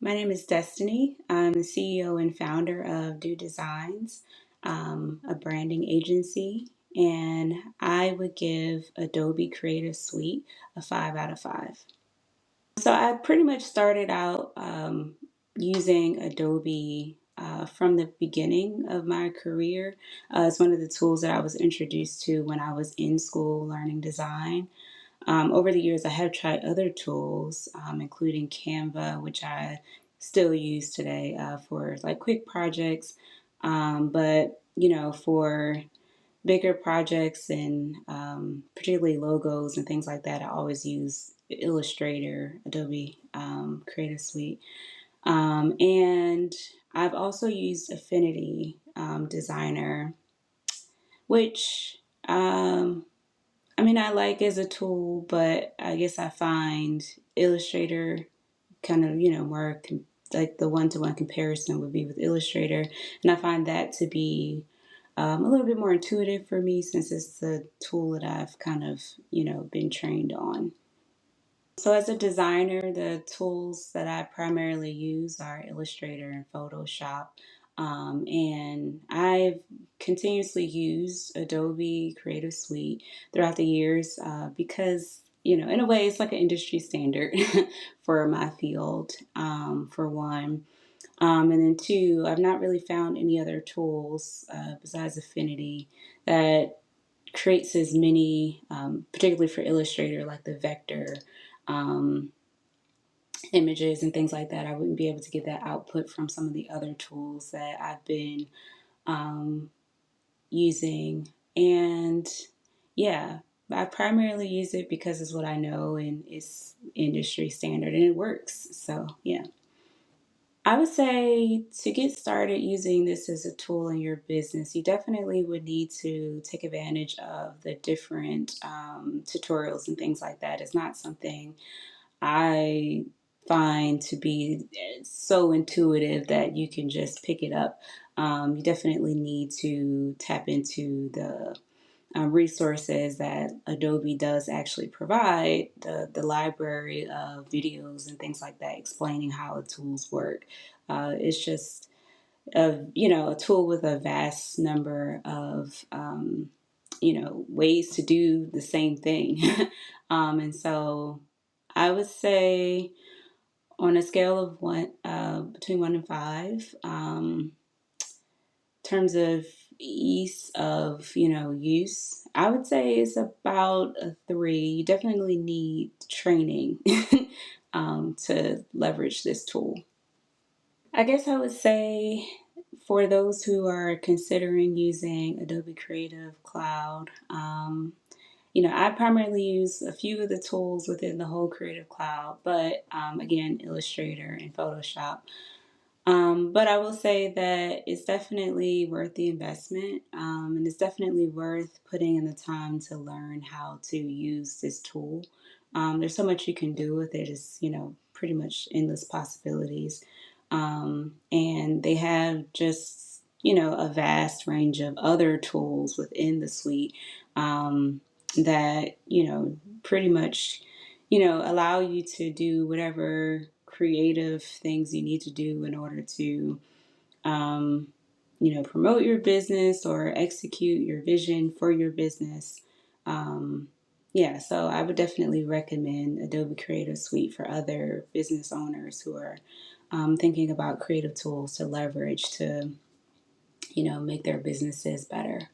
My name is Destiny. I'm the CEO and founder of Do Designs, a branding agency, and I would give Adobe Creative Suite a 5 out of 5. So I pretty much started out using Adobe from the beginning of my career. It's one of the tools that I was introduced to when I was in school learning design. Over the years, I have tried other tools, including Canva, which I still use today for like quick projects. But for bigger projects and particularly logos and things like that, I always use Illustrator, Adobe Creative Suite. And I've also used Affinity Designer, which I like as a tool, but I guess I find Illustrator kind of, more like the one-to-one comparison would be with Illustrator. And I find that to be a little bit more intuitive for me since it's the tool that I've kind of, been trained on. So as a designer, the tools that I primarily use are Illustrator and Photoshop. And I've continuously used Adobe Creative Suite throughout the years because, in a way, it's like an industry standard for my field, for one. And then two, I've not really found any other tools besides Affinity that creates as many, particularly for Illustrator, like the vector um, images and things like that. I wouldn't be able to get that output from some of the other tools that I've been um, using. And yeah, I primarily use it because it's what I know and it's industry standard and it works. So yeah. I would say to get started using this as a tool in your business, you definitely would need to take advantage of the different tutorials and things like that. It's not something I find to be so intuitive that you can just pick it up. You definitely need to tap into the resources that Adobe does actually provide, the library of videos and things like that explaining how the tools work. It's just a tool with a vast number of ways to do the same thing. And so I would say on a scale of one between 1 and 5, in terms of ease of use, I would say it's about a 3. You definitely need training to leverage this tool. I guess I would say for those who are considering using Adobe Creative Cloud, I primarily use a few of the tools within the whole Creative Cloud, but again, Illustrator and Photoshop. But I will say that it's definitely worth the investment, and it's definitely worth putting in the time to learn how to use this tool. There's so much you can do with it. It's, pretty much endless possibilities. And they have just, a vast range of other tools within the suite that, pretty much, allow you to do whatever creative things you need to do in order to, um, promote your business or execute your vision for your business. Um, yeah, so I would definitely recommend Adobe Creative Suite for other business owners who are thinking about creative tools to leverage to, make their businesses better.